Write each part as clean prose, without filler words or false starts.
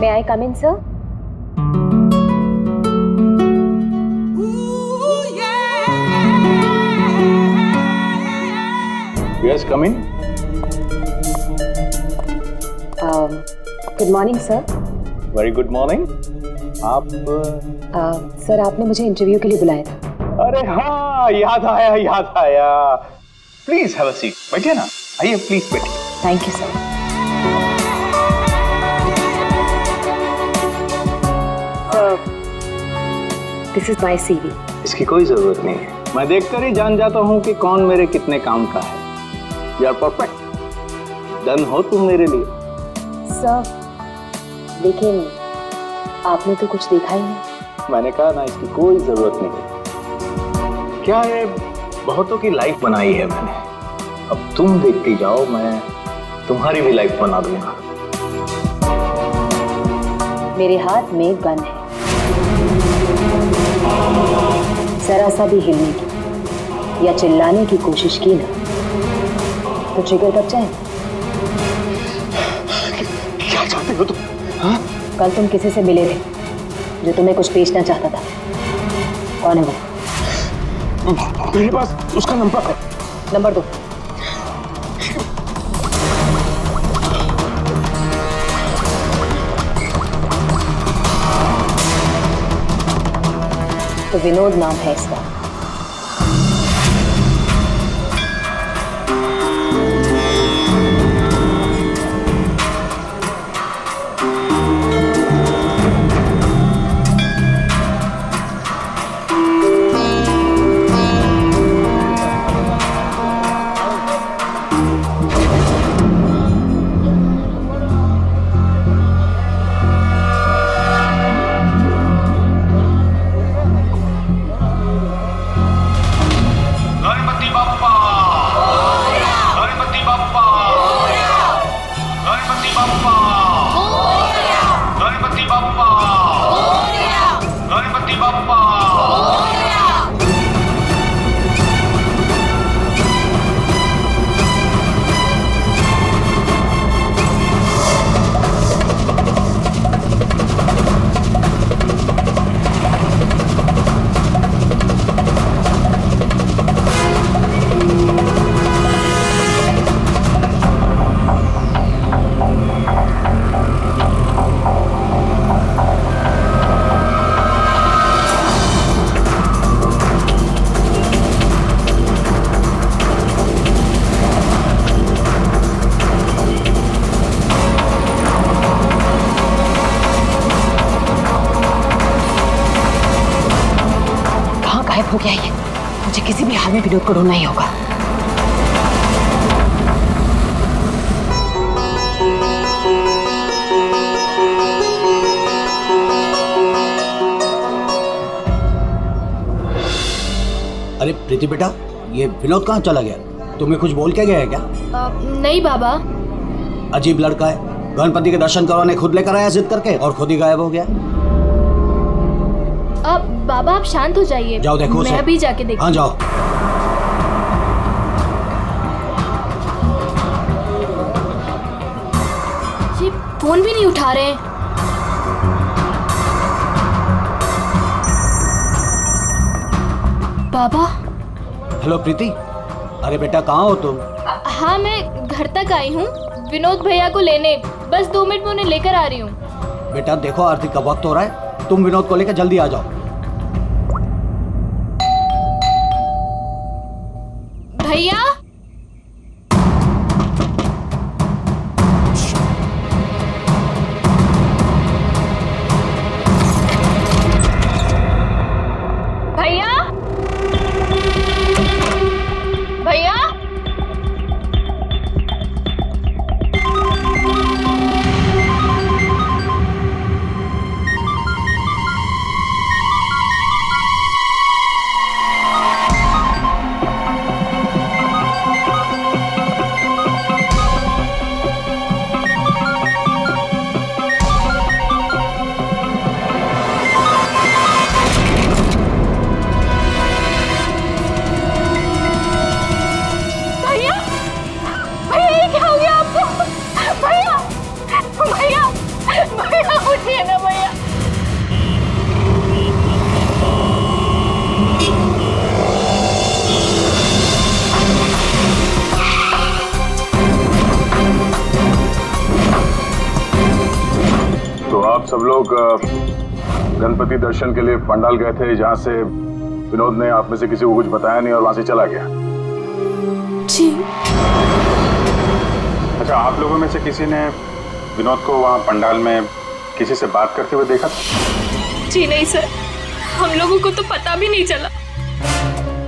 May I come in, sir? Yes, come in. Good morning, sir. Very good morning. आप sir आपने मुझे interview के लिए बुलाया था। अरे हाँ, याद आया। Please have a seat. बैठिए ना, आइए प्लीज बैठिए। Thank you sir. This is my CV. इसकी कोई जरूरत नहीं है, मैं देखकर ही जान जाता हूँ कि कौन मेरे कितने काम का है। यू आर परफेक्ट, डन हो तुम मेरे लिए। सर लेकिन आपने तो कुछ देखा ही नहीं। मैंने कहा ना, इसकी कोई जरूरत नहीं। क्या है, बहुतों की लाइफ बनाई है मैंने, अब तुम देखती जाओ, मैं तुम्हारी भी लाइफ बना दूंगा। मेरे हाथ में गन है, जरा सा भी हिलने की या चिल्लाने की कोशिश की ना तो ट्रिगर कब जाए। क्या चाहते हो तुम? हाँ? कल तुम किसी से मिले थे जो तुम्हें कुछ बेचना चाहता था, कौन है वो? मेरे पास उसका नंबर है। नंबर दो। तो विनोद नाम है इसका। हो गया ये, मुझे किसी भी हाल में विनोद को ढूंढना ही होगा। अरे प्रीति बेटा, ये विनोद कहाँ चला गया? तुम्हें कुछ बोल के गया है क्या? नहीं बाबा। अजीब लड़का है, गणपति के दर्शन करवाने खुद लेकर आया जिद करके और खुद ही गायब हो गया। बाबा आप शांत हो जाइए। जाओ देखो मैं अभी जाके देखती। हाँ जाओ। जी फोन भी नहीं उठा रहे। बाबा। हेलो प्रीति, अरे बेटा कहाँ हो तुम? हाँ मैं घर तक आई हूँ, विनोद भैया को लेने। बस 2 मिनट में उन्हें लेकर आ रही हूँ। बेटा देखो आरती का वक्त हो रहा है, तुम विनोद को लेकर जल्दी आ जाओ। भैया। भैया। भैया। तो आप सब लोग गणपति दर्शन के लिए पंडाल गए थे, जहां से विनोद ने आप में से किसी को कुछ बताया नहीं और वहां से चला गया। जी। अच्छा, आप लोगों में से किसी ने विनोद को वहां पंडाल में किसी से बात करते हुए देखा था? जी नहीं सर, हम लोगों को तो पता भी नहीं चला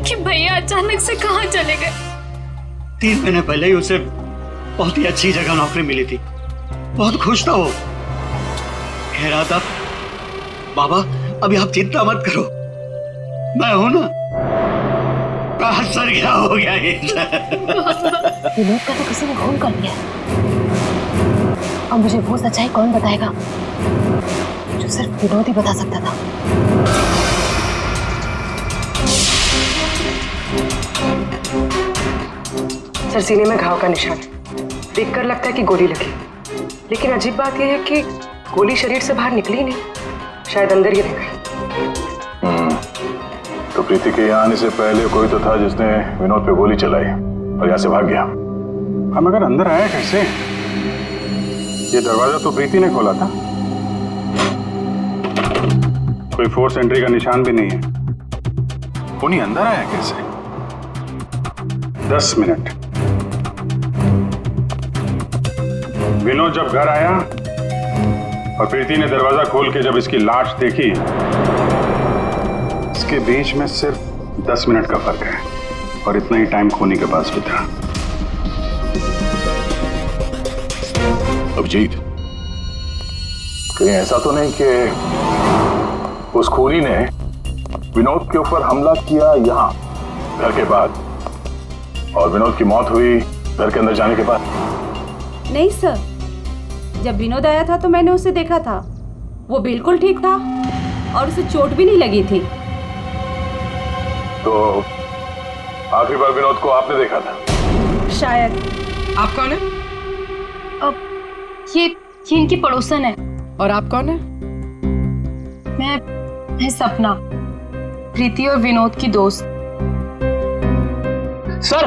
कि भैया अचानक से कहाँ चले गए। 3 महीने पहले ही उसे बहुत ही अच्छी जगह नौकरी मिली थी, बहुत खुश था वो। कह रहा था बाबा अभी आप चिंता मत करो, मैं हूं ना। सर क्या हो गया ये? विनोद का तो किसी ने खून कर दिया। अब मुझे वो सच्चाई कौन बताएगा जो सिर्फ विनोद ही बता सकता था। सर, सीने में घाव का निशान है। देखकर लगता है कि गोली लगी, लेकिन अजीब बात यह है कि गोली शरीर से बाहर निकली नहीं, शायद अंदर ही रह गई। तो प्रीति के यहाँ आने से पहले कोई तो था जिसने विनोद पे गोली चलाई और यहाँ से भाग गया। हम अगर अंदर आया कैसे? ये दरवाजा तो प्रीति ने खोला था, कोई फोर्स एंट्री का निशान भी नहीं है। उन्हीं अंदर आया कैसे? 10 मिनट। विनोद जब घर आया और प्रीति ने दरवाजा खोल के जब इसकी लाश देखी, इसके बीच में सिर्फ 10 मिनट का फर्क है और इतना ही टाइम खोनी के पास भी था। अभिजीत, कहीं ऐसा तो नहीं कि उस खूनी ने विनोद के ऊपर हमला किया यहाँ घर के बाद और विनोद की मौत हुई घर के अंदर जाने के बाद? नहीं सर, जब विनोद आया था तो मैंने उसे देखा था, वो बिल्कुल ठीक था और उसे चोट भी नहीं लगी थी। तो आखिरी बार विनोद को आपने देखा था? शायद। आप कौन है? अब ये इनकी पड़ोसन है। और आप कौन है? मैं सपना, प्रीति और विनोद की दोस्त। सर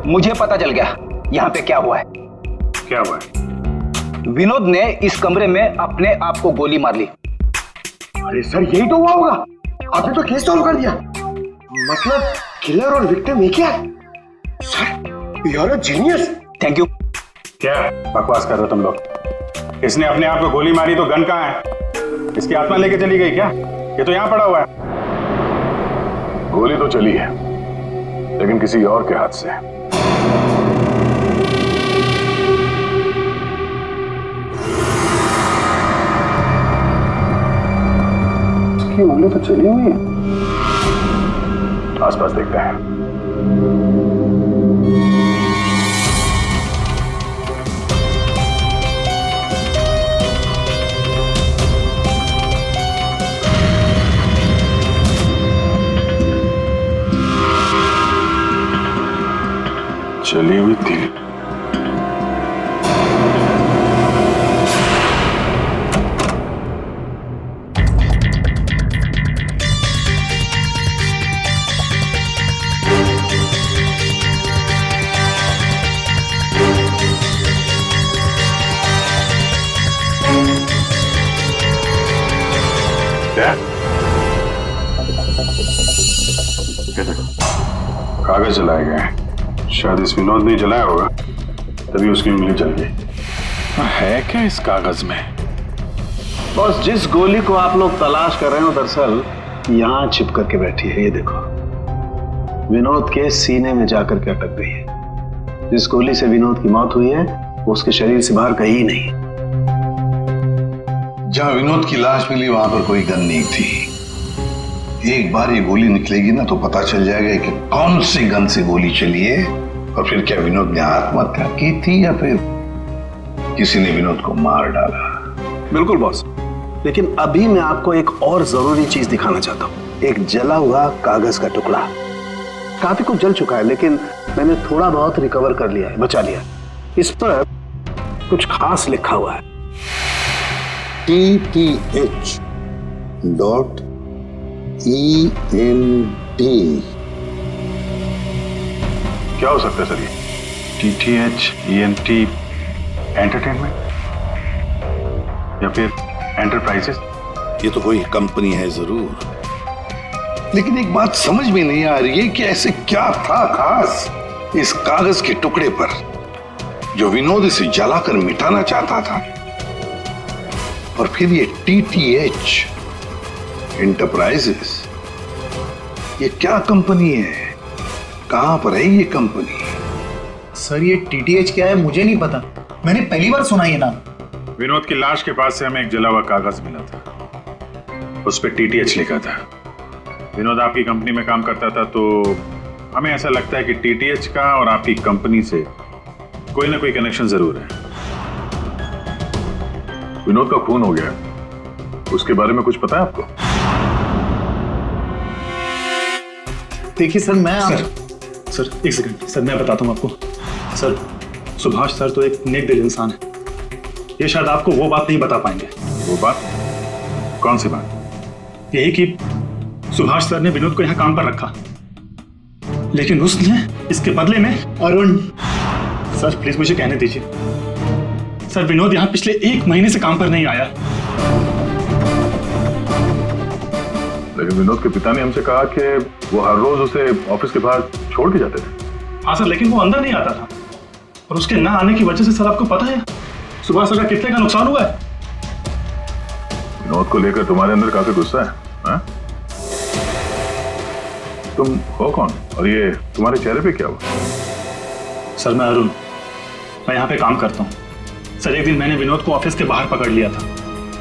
मुझे पता चल गया यहाँ पे क्या हुआ है। क्या हुआ है? विनोद ने इस कमरे में अपने आप को गोली मार ली। अरे सर, यही तो हुआ होगा। आपने तो केस सॉल्व कर दिया। मतलब किलर और विक्टिम एक ही है। Sir, you are a genius. Thank you. क्या बकवास कर रहे हो तुम लोग? इसने अपने आप को गोली मारी तो गन कहाँ है? इसकी आत्मा लेके चली गई क्या? ये तो यहाँ पड़ा हुआ है। गोली तो चली है, लेकिन किसी और के हाथ से। इसकी उंगली तो चली हुई है। आसपास देखते हैं। चली हुई थी। कागज जलाए गए। शायद इस विनोद ने जलाया होगा, तभी उसकी उंगली जल गई। है क्या इस कागज में? बस जिस गोली को आप लोग तलाश कर रहे हो दरअसल यहाँ छिप करके बैठी है। ये देखो, विनोद के सीने में जाकर के अटक गई है। जिस गोली से विनोद की मौत हुई है वो उसके शरीर से बाहर कहीं नहीं। जहां विनोद की लाश मिली वहां पर कोई गन नहीं थी। एक बार ये गोली निकलेगी ना तो पता चल जाएगा कि कौन सी गन से गोली चली है और फिर क्या विनोद ने आत्महत्या की थी या फिर किसी ने विनोद को मार डाला। बिल्कुल बॉस, लेकिन अभी मैं आपको एक और जरूरी चीज दिखाना चाहता हूँ। एक जला हुआ कागज का टुकड़ा। काफी कुछ जल चुका है लेकिन मैंने थोड़ा बहुत रिकवर कर लिया है, बचा लिया। इस पर कुछ खास लिखा हुआ है। TTH.END क्या हो सकता है सर ये? TTH ENT एंटरटेनमेंट या फिर एंटरप्राइजेस? ये तो कोई कंपनी है जरूर, लेकिन एक बात समझ में नहीं आ रही है कि ऐसे क्या था खास इस कागज के टुकड़े पर जो विनोद इसे जलाकर मिटाना चाहता था। और फिर ये TTH एंटरप्राइजेस, ये क्या कंपनी है? कहां पर है ये कंपनी? सर ये TTH क्या है मुझे नहीं पता, मैंने पहली बार सुना ये नाम। विनोद की लाश के पास से हमें एक जला हुआ कागज मिला था, उस पर TTH लिखा था। विनोद आपकी कंपनी में काम करता था, तो हमें ऐसा लगता है कि TTH का और आपकी कंपनी से कोई ना कोई कनेक्शन जरूर है। विनोद का खून हो गया, उसके बारे में कुछ पता है आपको? देखिए सर सर एक सेकंड सर, मैं बताता हूँ आपको। सर सुभाष सर तो एक नेक दिल इंसान है, ये शायद आपको वो बात नहीं बता पाएंगे। वो बात? कौन सी बात? यही कि सुभाष सर ने विनोद को यहाँ काम पर रखा, लेकिन उसने इसके बदले में अरुण। सर प्लीज मुझे कहने दीजिए। सर विनोद यहाँ पिछले 1 महीने से काम पर नहीं आया। लेकिन विनोद के पिता ने हमसे कहा कि वो हर रोज उसे ऑफिस के बाहर छोड़ के जाते थे। हाँ सर, लेकिन वो अंदर नहीं आता था, और उसके ना आने की वजह से सर आपको पता है सुभाष सर का कितने का नुकसान हुआ है। विनोद को लेकर तुम्हारे अंदर काफी गुस्सा है, हाँ? तुम हो कौन और ये तुम्हारे चेहरे पे क्या हुआ? सर मैं अरुण, मैं यहाँ पे काम करता हूँ। सर एक दिन मैंने विनोद को ऑफिस के बाहर पकड़ लिया था,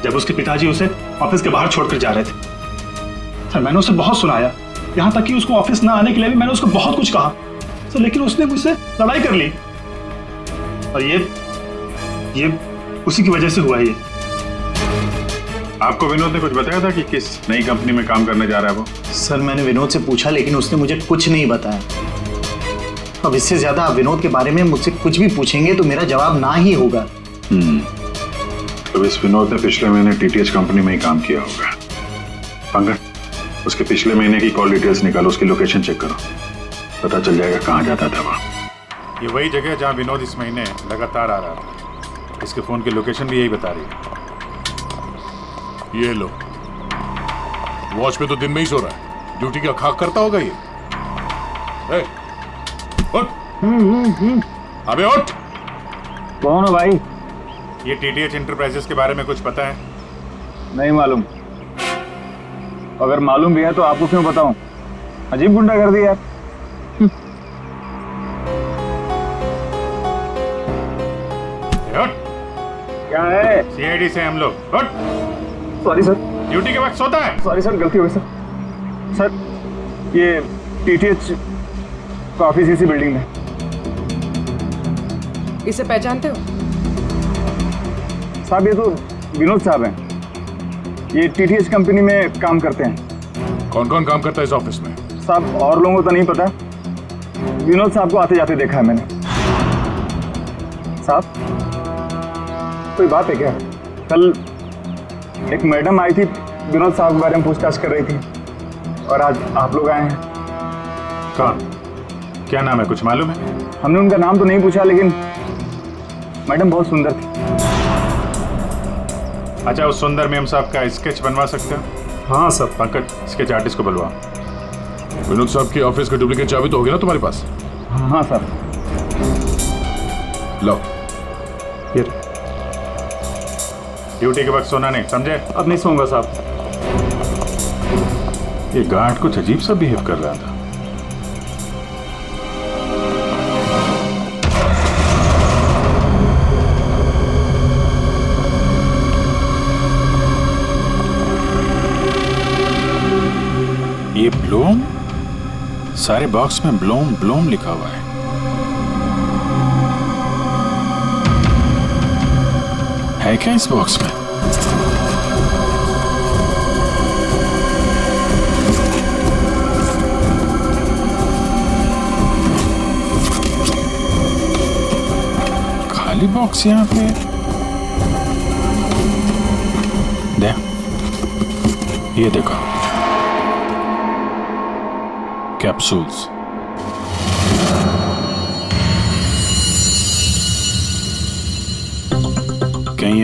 जब उसके पिताजी उसे ऑफिस के बाहर छोड़कर जा रहे थे। सर मैंने उसे बहुत सुनाया, यहाँ तक कि उसको ऑफिस ना आने के लिए भी मैंने उसको बहुत कुछ कहा सर, लेकिन उसने मुझसे लड़ाई कर ली, और ये उसी की वजह से हुआ है ये। आपको विनोद ने कुछ बताया था कि किस नई कंपनी में काम करने जा रहा है वो? सर मैंने विनोद से पूछा, लेकिन उसने मुझे कुछ नहीं बताया। अब इससे ज्यादा आप विनोद के बारे में मुझसे कुछ भी पूछेंगे तो मेरा जवाब ना ही होगा। तो इस विनोद ने पिछले महीने TTH कंपनी में ही काम किया होगा। पंकज, उसके पिछले महीने की कॉल डिटेल्स निकालो, उसकी लोकेशन चेक करो, पता चल जाएगा कहाँ जाता था वह। ये वही जगह है जहाँ विनोद इस महीने लगातार आ रहा था। इसके फोन की लोकेशन भी यही बता रही है। ये लो, वॉच पे तो दिन में ही सो रहा है, ड्यूटी का खाक करता होगा ये। उठ। अबे उठ। कौन हो भाई? ये TTH एंटरप्राइजेस के बारे में कुछ पता है? नहीं मालूम। अगर मालूम भी है तो आपको क्यों बताऊं? अजीब गुंडागर्दी यार। क्या है? CID से हम लोग। उठ। Sorry sir. ड्यूटी के वक्त सोता है? सॉरी सर, गलती हो गई सर। सर ये TTH का ऑफिस इसी बिल्डिंग में। इसे पहचानते हो? साहब ये तो विनोद साहब हैं, ये TTH कंपनी में काम करते हैं। कौन कौन काम करता है इस ऑफिस में? साहब और लोगों को तो नहीं पता, विनोद साहब को आते जाते देखा है मैंने। साहब कोई बात है क्या? कल एक मैडम आई थी, विनोद साहब के बारे में पूछताछ कर रही थी, और आज आप लोग आए हैं। कौन? क्या नाम है, कुछ मालूम है? हमने उनका नाम तो नहीं पूछा, लेकिन मैडम बहुत सुंदर थी। अच्छा, उस सुंदर मैम साहब का स्केच बनवा सकते हो? हाँ सर। पंकज, स्केच आर्टिस्ट को बुलवा। विनोद साहब की ऑफिस की डुप्लीकेट चाबी तो होगी ना तुम्हारे पास? हाँ सर। लो। ड्यूटी के वक्त सोना नहीं, समझे? अब नहीं सोऊंगा साहब। ये गार्ड कुछ अजीब सा बिहेव कर रहा था। ये ब्लूम, सारे बॉक्स में ब्लूम ब्लूम लिखा हुआ है। है क्या इस बॉक्स में? खाली बॉक्स यहाँ पे। दे, ये देखो, कैप्सूल्स।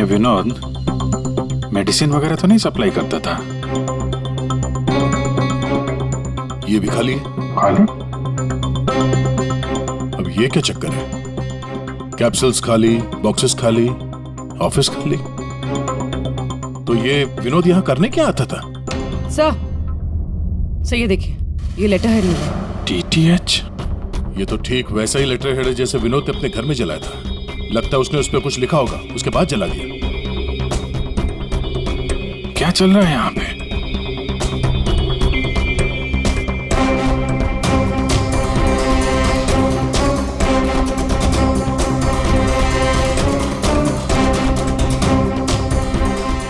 ये विनोद मेडिसिन वगैरह तो नहीं सप्लाई करता था? ये भी खाली है। खाली? अब ये क्या चक्कर है? कैप्सूल्स खाली, बॉक्सेस खाली, ऑफिस खाली। तो ये विनोद यहाँ करने क्या आता था? सर ये देखिए, ये लेटर हेड है। DTH? ये तो ठीक वैसा ही लेटर हेड है जैसे विनोद ने अपने घर में जलाया था। लगता है उसने उस पर कुछ लिखा होगा, उसके बाद जला दिया। क्या चल रहा है यहाँ पे?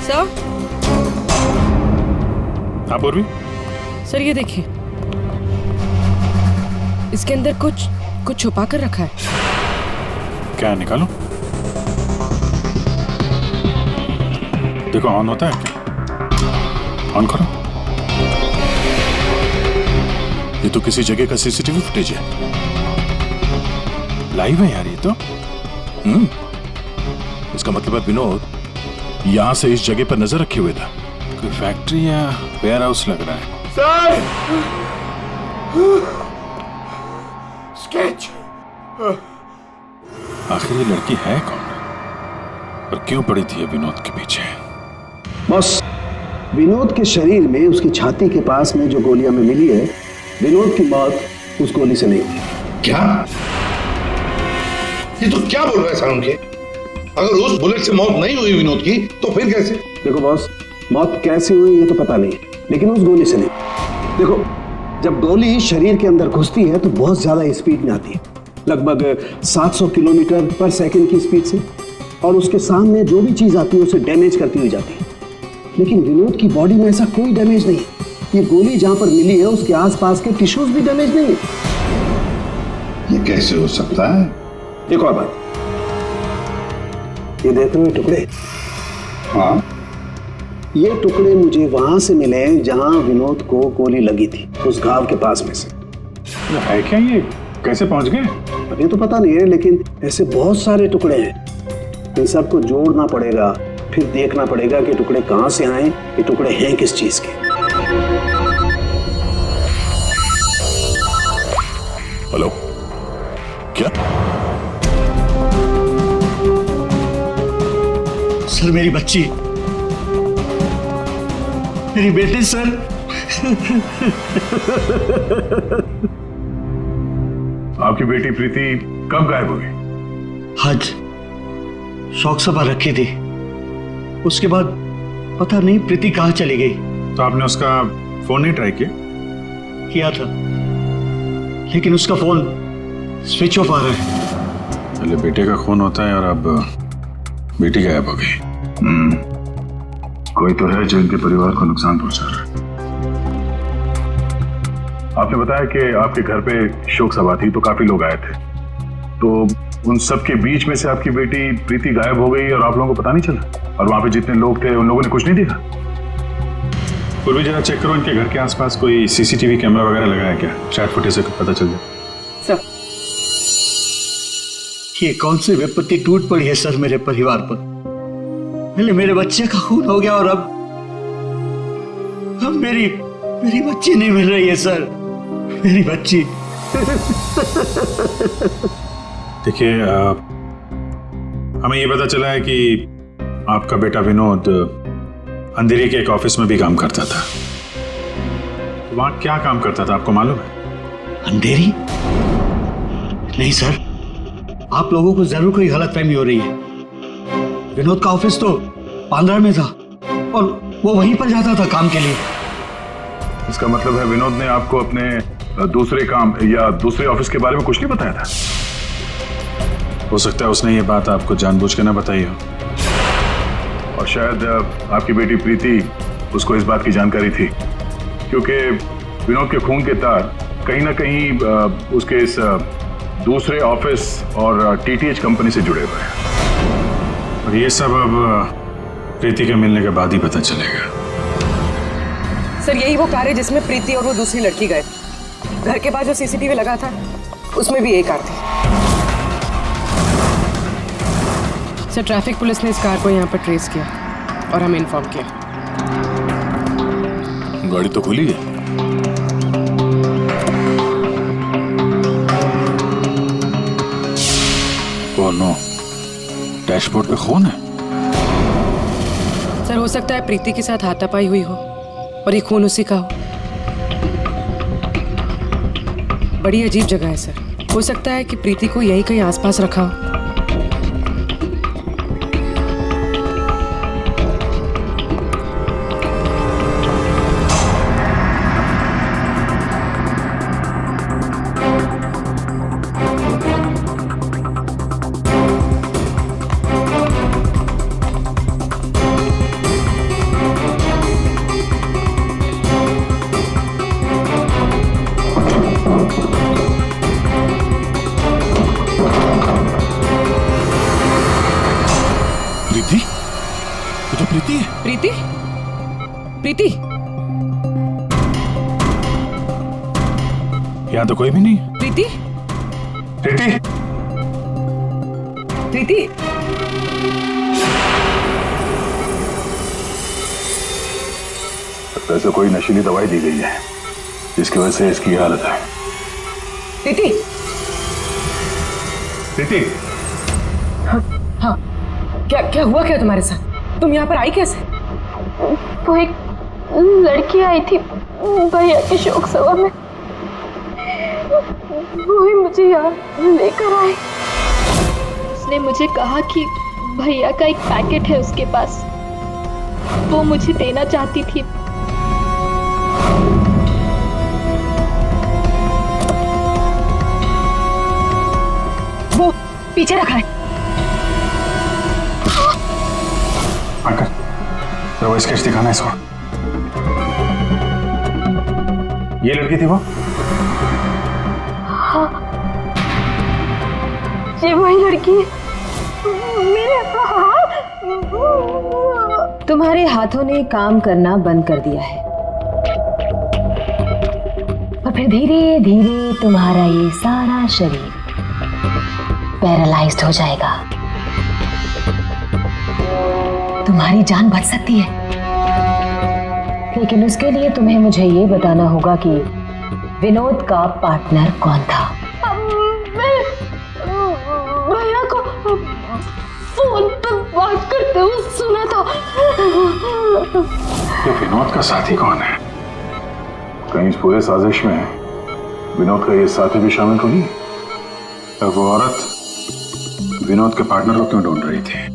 सर? हाँ पूर्वी? सर ये देखिए, इसके अंदर कुछ छुपा कर रखा है। क्या निकालो? देखो ऑन होता है क्या? ऑन करो। ये तो किसी जगह का सीसीटीवी फुटेज है। लाइव है यार ये तो। इसका मतलब है विनोद यहां से इस जगह पर नजर रखे हुए था। कोई फैक्ट्री या वेयर हाउस लग रहा है। सर! स्केच! आखिर ये लड़की है कौन और क्यों पड़ी थी ये विनोद के पीछे? बस विनोद के शरीर में उसकी छाती के पास में जो गोलियां में मिली है, विनोद की मौत उस गोली से नहीं हुई। क्या? ये तो क्या बोल रहा है सारुण के? अगर उस बुलेट से मौत नहीं हुई विनोद की तो फिर कैसे? देखो बॉस, मौत कैसे हुई ये तो पता नहीं, लेकिन उस गोली से नहीं। देखो, जब गोली शरीर के अंदर घुसती है तो बहुत ज्यादा स्पीड में आती है, लगभग 700 किलोमीटर पर सेकंड की स्पीड से, और उसके सामने जो भी चीज आती है उसे डैमेज करती हुई जाती है। लेकिन विनोद की बॉडी में ऐसा कोई डैमेज नहीं। ये गोली जहां पर मिली है उसके आसपास के टिश्यूज भी डैमेज नहीं है। ये कैसे हो सकता है? एक और बात, ये देख रहे हो टुकड़े? हाँ, ये टुकड़े मुझे वहां से मिले जहां विनोद को गोली लगी थी, उस घाव के पास में से। है क्या ये? कैसे पहुंच गए? अभी तो पता नहीं है, लेकिन ऐसे बहुत सारे टुकड़े हैं। इन सबको जोड़ना पड़ेगा, फिर देखना पड़ेगा कि टुकड़े कहां से आए, ये टुकड़े हैं किस चीज के। हेलो, क्या? सर मेरी बच्ची, मेरी बेटी सर। आपकी बेटी प्रीति कब गायब हुई? आज शौक सभा रखी थी, उसके बाद पता नहीं प्रीति कहाँ चली गई। तो आपने उसका फोन नहीं ट्राई किया था, लेकिन उसका फोन स्विच ऑफ आ रहा है। पहले बेटे का खून होता है और अब बेटी गायब हो गई। कोई तो है जो इनके परिवार को नुकसान पहुंचा रहा है। आपने बताया कि आपके घर पे शोक सभा थी तो काफी लोग आए थे, तो उन सब के बीच में से आपकी बेटी प्रीति गायब हो गई और आप लोगों को पता नहीं चला? और वहां पे जितने लोग थे उन लोगों ने कुछ नहीं देखा? पूर्वी जरा चेक करो इनके घर के आसपास कोई सीसीटीवी कैमरा वगैरह लगा है क्या? शायद फुटेज से पता चल जाए। ये कौन सी विपत्ति टूट पड़ी है सर मेरे परिवार पर। पहले मेरे बच्चे का खून हो गया और अब मेरी बच्ची नहीं मिल रही है सर, मेरी बच्ची। देखिए, हमें ये पता चला है कि आपका बेटा विनोद अंधेरी के एक ऑफिस में भी काम करता था। तो वहां क्या काम करता था आपको मालूम है? अंधेरी? नहीं सर, आप लोगों को जरूर कोई गलतफहमी हो रही है। विनोद का ऑफिस तो बांद्रा में था और वो वहीं पर जाता था काम के लिए। इसका मतलब है विनोद ने आपको अपने दूसरे काम या दूसरे ऑफिस के बारे में कुछ नहीं बताया था? हो सकता है उसने ये बात आपको जानबूझ के ना बताई हो, और शायद आपकी बेटी प्रीति उसको इस बात की जानकारी थी, क्योंकि विनोद के खून के तार कहीं ना कहीं उसके इस दूसरे ऑफिस और टीटीएच कंपनी से जुड़े हुए हैं। और ये सब अब प्रीति के मिलने के बाद ही पता चलेगा। सर यही वो कार है जिसमें प्रीति और वो दूसरी लड़की गए। घर के पास जो सीसीटीवी लगा था उसमें भी यही कार थी। सर ट्रैफिक पुलिस ने इस कार को यहाँ पर ट्रेस किया और हमें इन्फॉर्म किया। गाड़ी तो खुली है। ओह नो, डैशबोर्ड पे खून है। सर हो सकता है प्रीति के साथ हाथापाई हुई हो और ये खून उसी का हो। बड़ी अजीब जगह है सर, हो सकता है कि प्रीति को यही कहीं आसपास रखा हो। प्रीति? ये तो प्रीति है। प्रीति? प्रीति? यहाँ तो कोई भी नहीं। प्रीति? प्रीति? प्रीति? वैसे कोई नशीली दवाई दी गई है जिसकी वजह से इसकी हालत है। प्रीति? प्रीति? हाँ, क्या हुआ क्या तुम्हारे साथ? तुम यहाँ पर आई कैसे? वो एक लड़की आई थी भैया के शोक सभा में, वो ही मुझे यहाँ लेकर आई। उसने मुझे कहा कि भैया का एक पैकेट है उसके पास, वो मुझे देना चाहती थी। वो पीछे रखा है। अंकल, तो वो स्केच दिखाना इसको। ये लड़की थी वो? हाँ, ये वही लड़की है। मेरे तुम्हारे हाथों ने काम करना बंद कर दिया है और फिर धीरे धीरे तुम्हारा ये सारा शरीर पैरालाइज्ड हो जाएगा। तुम्हारी जान बच सकती है, लेकिन उसके लिए तुम्हें मुझे ये बताना होगा कि विनोद का पार्टनर कौन था। भैया को फोन पर बात करते हुए सुना था। ये विनोद का साथी कौन है? कहीं इस पूरे साजिश में विनोद का ये साथी भी शामिल तो नहीं? वो औरत विनोद के पार्टनर को क्यों ढूंढ रही थी?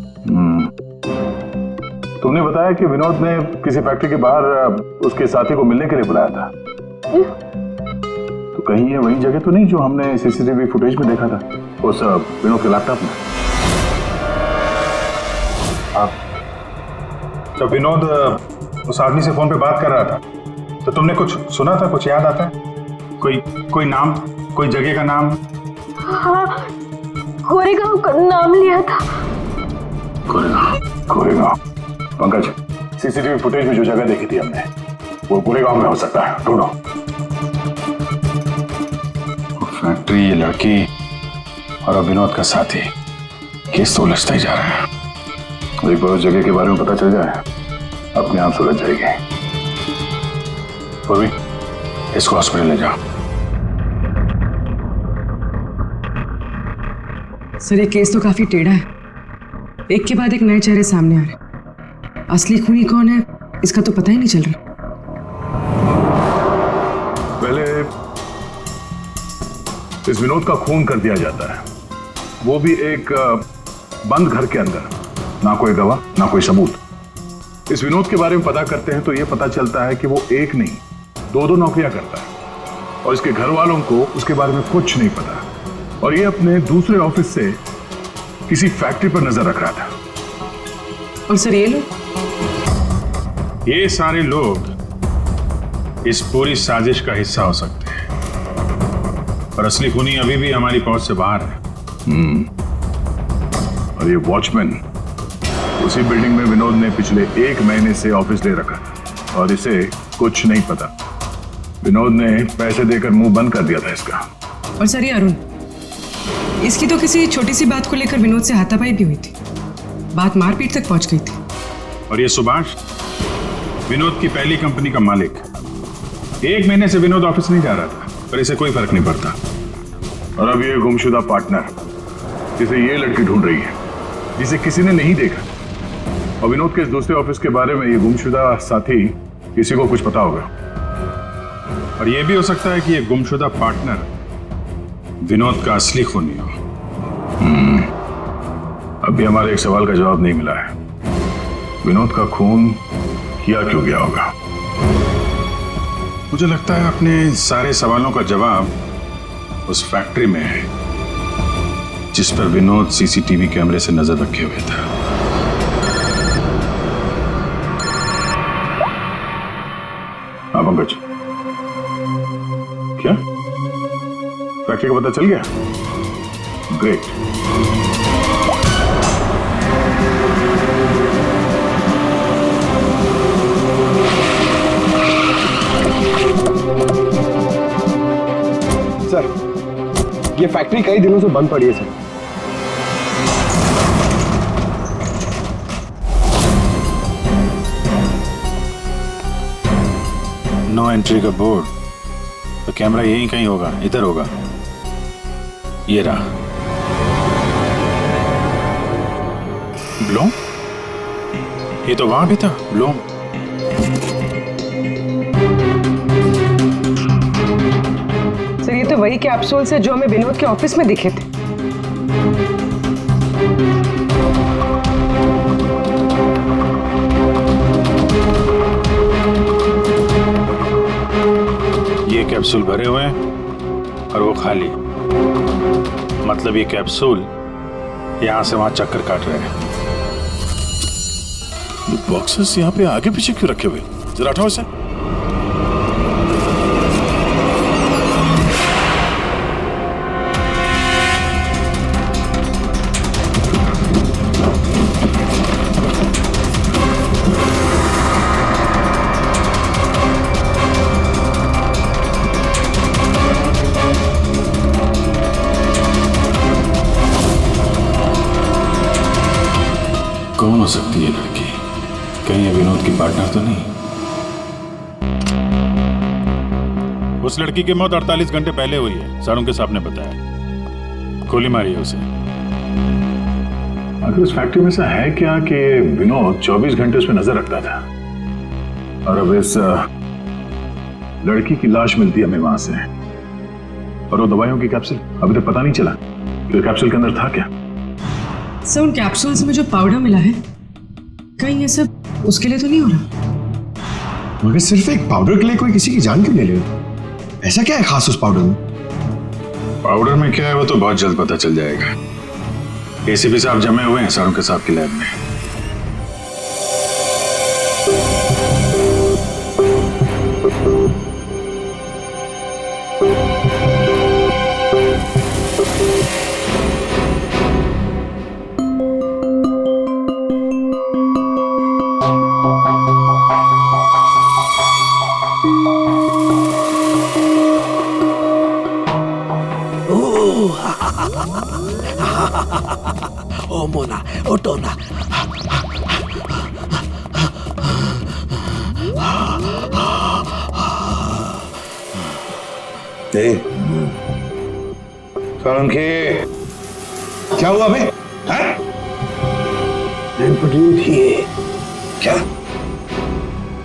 तुमने बताया कि विनोद ने किसी फैक्ट्री के बाहर उसके साथी को मिलने के लिए बुलाया था, तो कहीं ये वही जगह तो नहीं जो हमने सीसीटीवी फुटेज में देखा था उस विनोद के लैपटॉप में? जब विनोद उस आदमी से फोन पे बात कर रहा था तो तुमने कुछ सुना था? कुछ याद आता है? कोई नाम, कोई जगह का नाम? हाँ, गोरेगांव का नाम लिया था। गोरेगांव। पंकज, सीसीटीवी फुटेज में जो जगह देखी थी हमने वो गोरेगांव में हो सकता है, ढूंढो। फैक्ट्री, ये लड़की और अब विनोद का साथी, केस तो उलझता ही जा रहा है। एक बार उस जगह के बारे में पता चल जाए अपने आप सुलझ जाएगी। पूर्वी, इसको हॉस्पिटल ले जाओ। सर ये केस तो काफी टेढ़ा है, एक के बाद एक नए चेहरे सामने आ रहे हैं। असली खूनी कौन है इसका तो पता ही नहीं चल रहा। पहले इस विनोद का खून कर दिया जाता है, वो भी एक बंद घर के अंदर, ना कोई गवाह ना कोई सबूत। इस विनोद के बारे में पता करते हैं तो यह पता चलता है कि वो एक नहीं दो नौकरियां करता है और इसके घर वालों को उसके बारे में कुछ नहीं पता, और ये अपने दूसरे ऑफिस से किसी फैक्ट्री पर नजर रख रहा था। और सर ये लोग, ये सारे लोग इस पूरी साजिश का हिस्सा हो सकते हैं, पर असली खूनी अभी भी हमारी पहुंच से बाहर है। और ये वॉचमैन उसी बिल्डिंग में विनोद ने पिछले 1 महीने से ऑफिस ले रखा था और इसे कुछ नहीं पता। विनोद ने पैसे देकर मुंह बंद कर दिया था इसका। और सर ये अरुण, इसकी तो किसी छोटी सी बात को लेकर विनोद से हाथापाई भी हुई थी। बात मारपीट तक पहुंच गई थी। और ये सुभाष विनोद की पहली कंपनी का मालिक। 1 महीने से विनोद ऑफिस नहीं जा रहा था, पर इसे कोई फर्क नहीं पड़ता। और अब ये गुमशुदा पार्टनर जिसे ये लड़की ढूंढ रही है, जिसे किसी ने नहीं देखा, और विनोद के इस दूसरे ऑफिस के बारे में ये गुमशुदा साथी किसी को कुछ पता होगा। और ये भी हो सकता है कि ये गुमशुदा पार्टनर विनोद का असली खूनी हो। अभी हमारे एक सवाल का जवाब नहीं मिला है, विनोद का खून किया क्यों गया होगा? मुझे लगता है अपने सारे सवालों का जवाब उस फैक्ट्री में है जिस पर विनोद सीसीटीवी कैमरे से नजर रखे हुए था। हाँ पंकज, क्या फैक्ट्री का पता चल गया? ग्रेट। सर, ये फैक्ट्री कई दिनों से बंद पड़ी है सर। नो एंट्री का बोर्ड, तो कैमरा यहीं कहीं होगा, इधर होगा। ये रहा। ब्लूम? ये तो वहां भी था, ब्लूम। सर, ये तो वही कैप्सूल्स है जो हमें विनोद के ऑफिस में दिखे थे। ये कैप्सूल भरे हुए हैं और वो खाली। मतलब ये कैप्सूल यहां से वहां चक्कर काट रहे हैं। बॉक्सेस यहाँ पे आगे पीछे क्यों रखे हुए? जरा हटाओ इसे। कौन हो सकती है लड़की? कहीं ये विनोद की पार्टनर तो नहीं? उस लड़की की मौत 48 घंटे पहले हुई है, सारुण के साहब ने बताया। गोली मारी है उसे। आखिर उस फैक्ट्री में ऐसा है क्या कि विनोद 24 घंटे उस पर नजर रखता था? और अब इस लड़की की लाश मिलती है हमें वहां से, और वो दवाइयों की कैप्सूल अभी तक पता नहीं चला कि कैप्सूल के अंदर था क्या। सर, उन कैप्सूल्स में जो पाउडर मिला है, कहीं ये सब उसके लिए तो नहीं हो रहा? मगर सिर्फ एक पाउडर के लिए कोई किसी की जान क्यों ले ले? ऐसा क्या है खास उस पाउडर में? पाउडर में क्या है वो तो बहुत जल्द पता चल जाएगा। एसीपी साहब जमे हुए हैं सारुण के साहब की लैब में। ओ मोना, ओ टोना। सारुण के क्या हुआ बे? थी क्या?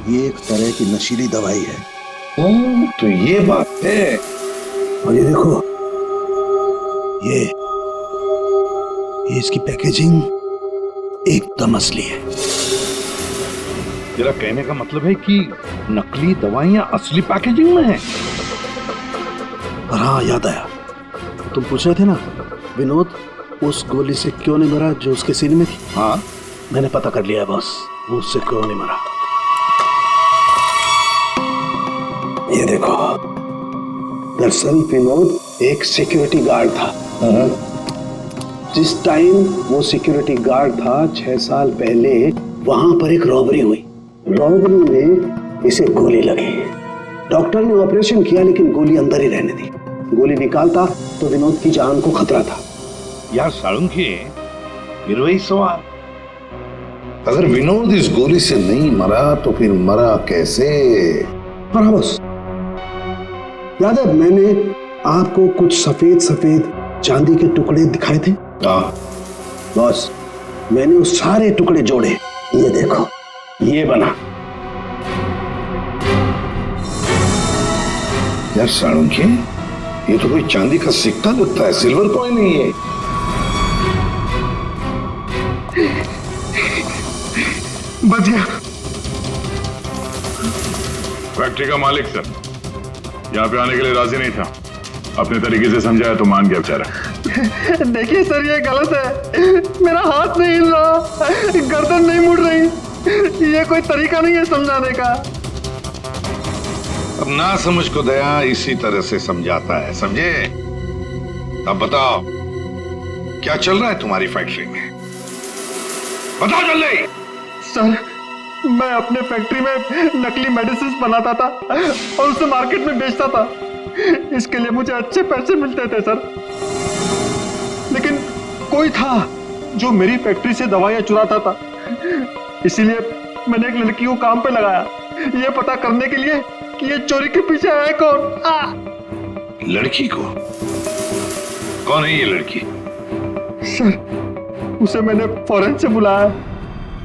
ये एक तरह की नशीली दवाई है। तो ये बात है। और ये देखो, ये इसकी पैकेजिंग एकदम असली है। तेरा कहने का मतलब है कि नकली दवाइयां असली पैकेजिंग में हैं? और हाँ, याद आया, तुम पूछ रहे थे ना विनोद उस गोली से क्यों नहीं मरा जो उसके सीने में थी। हाँ, मैंने पता कर लिया बॉस, वो उससे क्यों नहीं मरा। ये देखो, दरअसल विनोद एक सिक्योरिटी गार्ड था। जिस टाइम वो सिक्योरिटी गार्ड था 6 साल पहले वहां पर एक रॉबरी हुई। रॉबरी में इसे गोली लगी। डॉक्टर ने ऑपरेशन किया लेकिन गोली अंदर ही रहने दी। गोली निकालता तो विनोद की जान को खतरा था। यार सारुण के फिर वही सवाल, अगर विनोद इस गोली से नहीं मरा तो फिर मरा कैसे? मरा बॉस। याद है मैंने आपको कुछ सफेद सफेद चांदी के टुकड़े दिखाए थे? बॉस, मैंने उस सारे टुकड़े जोड़े, ये देखो, ये बना। यार साणुज्य, ये तो कोई चांदी का सिक्का लगता है, सिल्वर कॉइन नहीं है। बच गया। फैक्ट्री का मालिक सर यहाँ पे आने के लिए राजी नहीं था। अपने तरीके से समझाया तो मान गया बेचारा। देखिए सर, ये गलत है। मेरा हाथ नहीं हिल रहा, गर्दन नहीं मुड़ रही। ये कोई तरीका नहीं है समझाने का। अब ना समझ को दया इसी तरह से समझाता है, समझे? अब बताओ क्या चल रहा है तुम्हारी फैक्ट्री में? बताओ जल्दी। सर, मैं अपने फैक्ट्री में नकली मेडिसिन बनाता था और उसे मार्केट में बेचता था। इसके लिए मुझे अच्छे पैसे मिलते थे सर। लेकिन कोई था जो मेरी फैक्ट्री से दवाइयां चुराता था। इसीलिए मैंने एक लड़की को काम पे लगाया, ये पता करने के लिए कि ये चोरी के पीछे है कौन। लड़की को? कौन है ये लड़की? सर, उसे मैंने फॉरेन से बुलाया।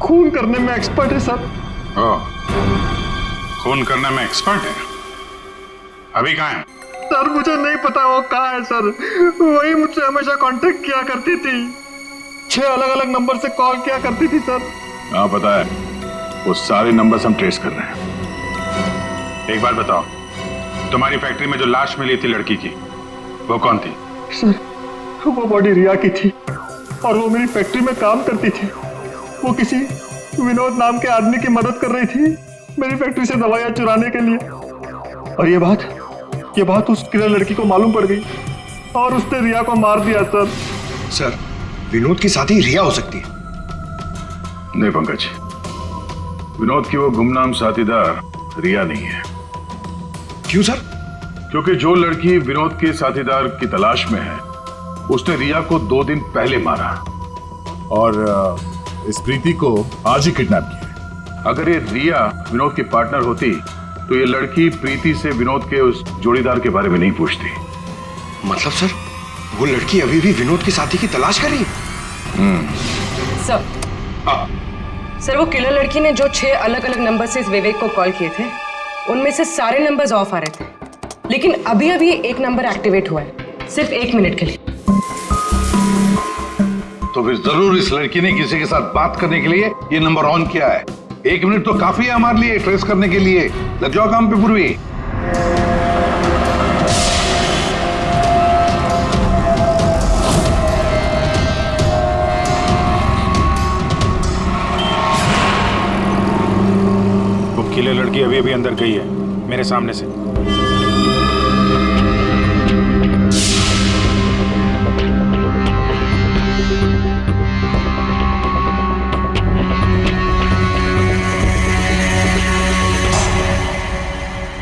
खून करने में एक्सपर्ट है सर। खून करने में एक्सपर्ट है? अभी कहाँ है? सर मुझे नहीं पता वो कहाँ है सर। वही मुझसे हमेशा कांटेक्ट किया करती थी, 6 अलग अलग नंबर से कॉल किया करती थी सर। हाँ पता है, वो सारे नंबर्स हम ट्रेस कर रहे हैं। एक बात बताओ, तुम्हारी फैक्ट्री में जो लाश मिली थी लड़की की, वो कौन थी? सर, वो बॉडी रिया की थी और वो मेरी फैक्ट्री में काम करती थी। वो किसी विनोद नाम के आदमी की मदद कर रही थी मेरी फैक्ट्री से दवाइयां चुराने के लिए। और ये बात उस किलर लड़की को मालूम पड़ गई और उसने रिया को मार दिया सर। सर, विनोद की साथी रिया हो सकती है। नहीं पंकज, विनोद की वो गुमनाम साथीदार रिया नहीं है। क्यों सर? क्योंकि जो लड़की विनोद के साथीदार की तलाश में है, उसने रिया को 2 दिन पहले मारा और इस प्रीति को आज ही किडनैप किया। अगर ये रिया विनोद की पार्टनर होती तो ये लड़की प्रीति से विनोद के उस जोड़ीदार के बारे में नहीं पूछती। मतलब सर, वो लड़की अभी भी विनोद की साथी की तलाश कर रही है? सर, वो किलर लड़की ने जो 6 अलग अलग नंबर से इस विवेक को कॉल किए थे, उनमें से सारे नंबर्स ऑफ आ रहे थे। लेकिन अभी अभी एक नंबर एक्टिवेट हुआ है, सिर्फ 1 मिनट के लिए। तो फिर जरूर इस लड़की ने किसी के साथ बात करने के लिए ये नंबर ऑन किया है। 1 मिनट तो काफी है हमारे लिए ट्रेस करने के लिए। लग जाओ काम पे पूर्वी। वो किले लड़की अभी अभी अंदर गई है मेरे सामने से।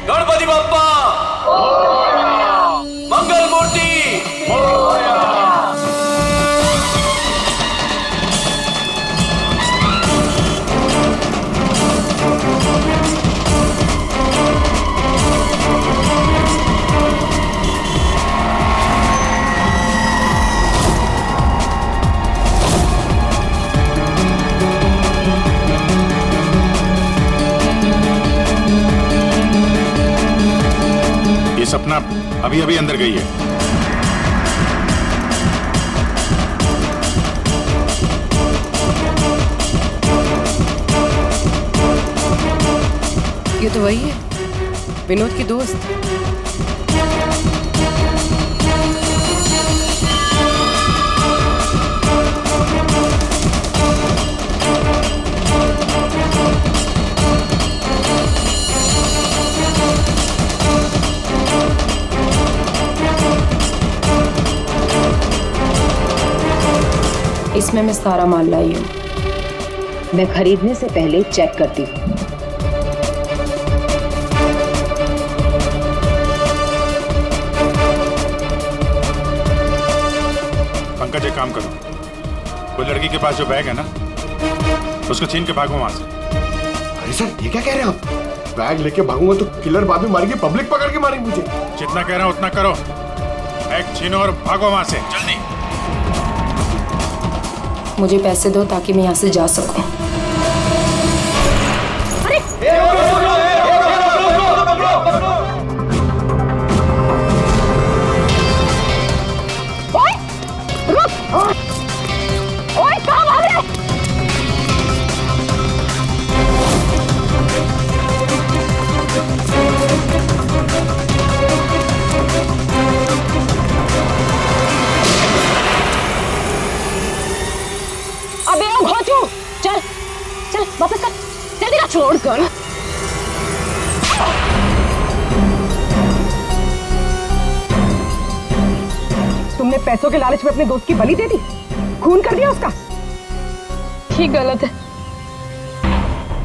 गणपति बप्पा मंगल मूर्ति सपना अभी अभी अंदर गई है। ये तो वही है, विनोद की दोस्त। इसमें मैं सारा माल लाई हूँ। मैं खरीदने से पहले चेक करती हूँ। पंकज एक काम करो, कोई लड़की के पास जो बैग है ना, उसको छीन के भागो वहां से। अरे सर ये क्या कह रहे हैं आप? बैग लेके भागूंगा तो किलर बाद में मारेंगे, पब्लिक पकड़ के मारेंगे मुझे। जितना कह रहा हूं उतना करो। बैग छीनो और भागो वहां से जल्दी। मुझे पैसे दो ताकि मैं यहाँ से जा सकूं। अबे ओ घोचू, चल चल वापस कर, जल्दी ना छोड़ कर। तुमने पैसों के लालच में अपने दोस्त की बलि दे दी, खून कर दिया उसका। ठीक गलत है।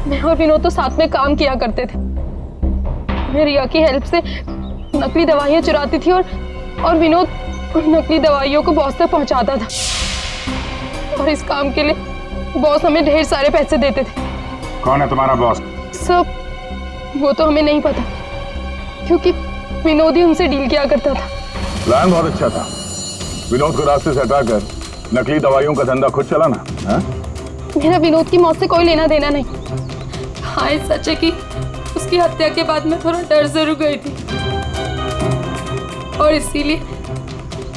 मैं और विनोद तो साथ में काम किया करते थे। मैं रिया की हेल्प से नकली दवाइयां चुराती थी और विनोद उन नकली दवाइयों को बॉस तक पहुंचाता था। और इस काम के लिए बॉस हमें ढेर सारे पैसे देते थे। कौन है तुम्हारा बॉस? सब वो तो हमें नहीं पता, क्योंकि विनोद ही उनसे डील किया करता था। प्लान बहुत अच्छा था। विनोद को रास्ते से हटाकर नकली दवाइयों का धंधा खुद चलाना। मेरा विनोद की मौत से कोई लेना देना नहीं। हाँ सच है कि उसकी हत्या के बाद मैं थोड़ा डर जरूर गई थी, और इसीलिए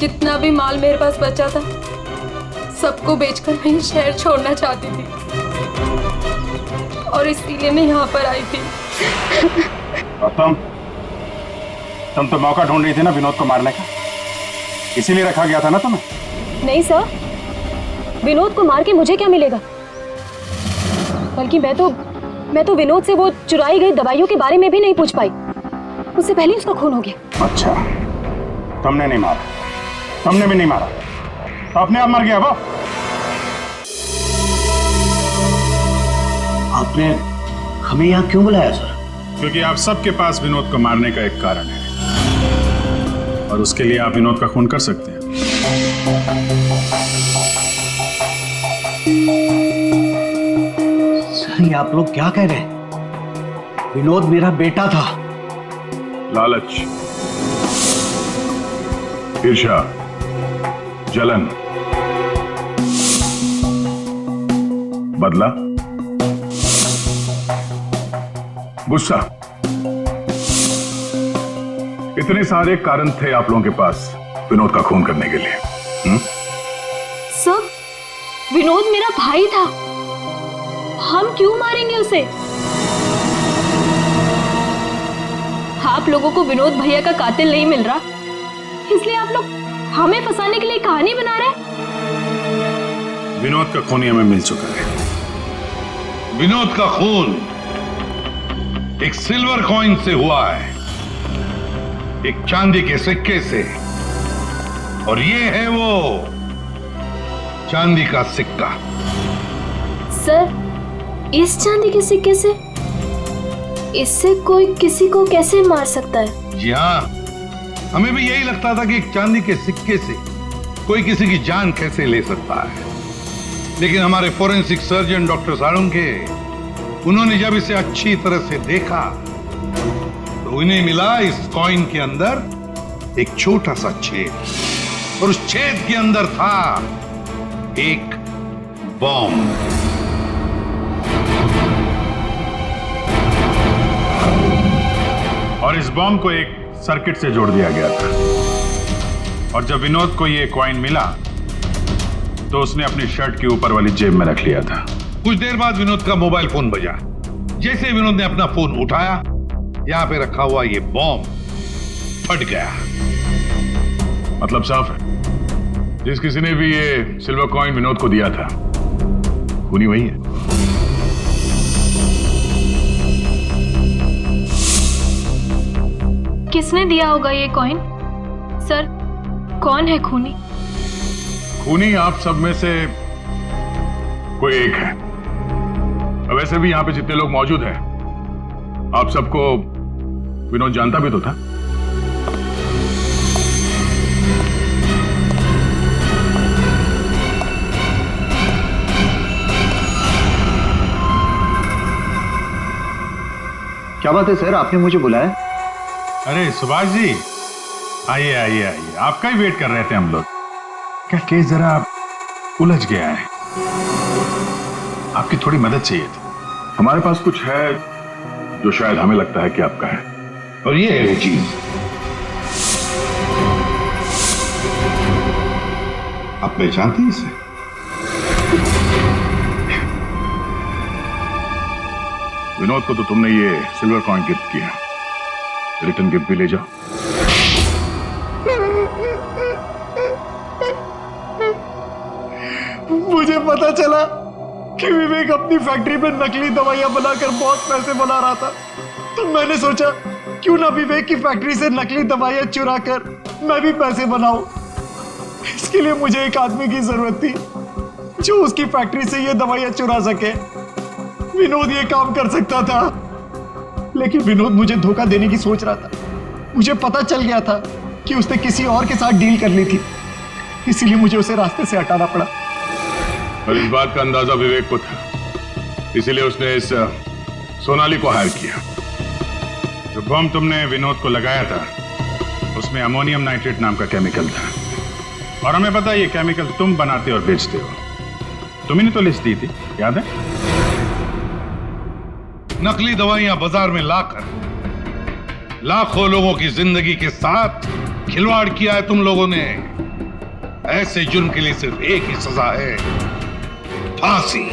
जितना भी माल मेरे पास बचा था सबको बेचकर मैं ये शहर छोड़ना चाहती थी, और इसीलिए मैं यहाँ पर आई थी। और तुम तो मौका ढूंढ रही थी ना विनोद को मारने का, इसीलिए रखा गया था ना तुम्हें? नहीं सर, विनोद को मार के मुझे क्या मिलेगा? बल्कि मैं तो विनोद से वो चुराई गई दवाइयों के बारे में भी नहीं पूछ पाई। उससे पहले उसका खून हो गया। अच्छा, तुमने नहीं मारा, तुमने भी नहीं मारा, तो अपने आप मर गया वो। आपने हमें यहाँ क्यों बुलाया सर? क्योंकि आप सबके पास विनोद को मारने का एक कारण है, और उसके लिए आप विनोद का खून कर सकते हैं। सर ये आप लोग क्या कह रहे हैं? विनोद मेरा बेटा था। लालच, ईर्ष्या, जलन, बदला, गुस्सा, इतने सारे कारण थे आप लोगों के पास विनोद का खून करने के लिए। सर, विनोद मेरा भाई था, हम क्यों मारेंगे उसे? आप लोगों को विनोद भैया का कातिल नहीं मिल रहा, इसलिए आप लोग हमें फंसाने के लिए कहानी बना रहे हैं। विनोद का खून हमें मिल चुका है। विनोद का खून एक सिल्वर कॉइन से हुआ है, एक चांदी के सिक्के से, और ये है वो चांदी का सिक्का। सर, इस चांदी के सिक्के से? इससे कोई किसी को कैसे मार सकता है? जी हाँ, हमें भी यही लगता था कि एक चांदी के सिक्के से कोई किसी की जान कैसे ले सकता है, लेकिन हमारे फोरेंसिक सर्जन डॉक्टर साळुंखे, उन्होंने जब इसे अच्छी तरह से देखा तो उन्हें मिला इस कॉइन के अंदर एक छोटा सा छेद, और उस छेद के अंदर था एक बॉम्ब। और इस बॉम्ब को एक सर्किट से जोड़ दिया गया था, और जब विनोद को ये कॉइन मिला तो उसने अपनी शर्ट के ऊपर वाली जेब में रख लिया था। कुछ देर बाद विनोद का मोबाइल फोन बजा। जैसे विनोद ने अपना फोन उठाया, यहां पे रखा हुआ ये बॉम्ब फट गया। मतलब साफ है, जिस किसी ने भी ये सिल्वर कॉइन विनोद को दिया था, खूनी वही है। किसने दिया होगा ये कॉइन? सर, कौन है खूनी? खूनी आप सब में से कोई एक है। वैसे भी यहां पे जितने लोग मौजूद हैं, आप सबको विनोद जानता भी तो था। क्या बात है सर, आपने मुझे बुलाया? अरे सुभाष जी, आइए आइए आइए, आपका ही वेट कर रहे थे हम लोग। क्या केस जरा उलझ गया है, आपकी थोड़ी मदद चाहिए थी। हमारे पास कुछ है जो शायद हमें लगता है कि आपका है, और ये है वो चीज। आप पहचानते हैं इसे? विनोद को तो तुमने ये सिल्वर कॉइन गिफ्ट किया, रिटर्न गिफ्ट भी ले जाओ। मुझे पता चला कि विवेक अपनी फैक्ट्री में नकली दवाइयां बनाकर बहुत पैसे बना रहा था, तो मैंने सोचा क्यों ना विवेक की फैक्ट्री से नकली दवाइयां चुरा कर मैं भी पैसे बनाऊं। इसके लिए मुझे एक आदमी की जरूरत थी जो उसकी फैक्ट्री से ये दवाइयां चुरा सके। विनोद ये काम कर सकता था, लेकिन विनोद मुझे धोखा देने की सोच रहा था। मुझे पता चल गया था कि उसने किसी और के साथ डील कर ली थी, इसीलिए मुझे उसे रास्ते से हटाना पड़ा। और इस बात का अंदाजा विवेक को था, इसीलिए उसने इस सोनाली को हायर किया। जो बम तुमने विनोद को लगाया था उसमें अमोनियम नाइट्रेट नाम का केमिकल था, और हमें पता है ये केमिकल तुम बनाते और बेचते हो। तुम्ही ने तो लिस्ट दी थी, याद है? नकली दवाइयां बाजार में लाकर लाखों लोगों की जिंदगी के साथ खिलवाड़ किया है तुम लोगों ने। ऐसे जुर्म के लिए सिर्फ एक ही सजा है, फांसी।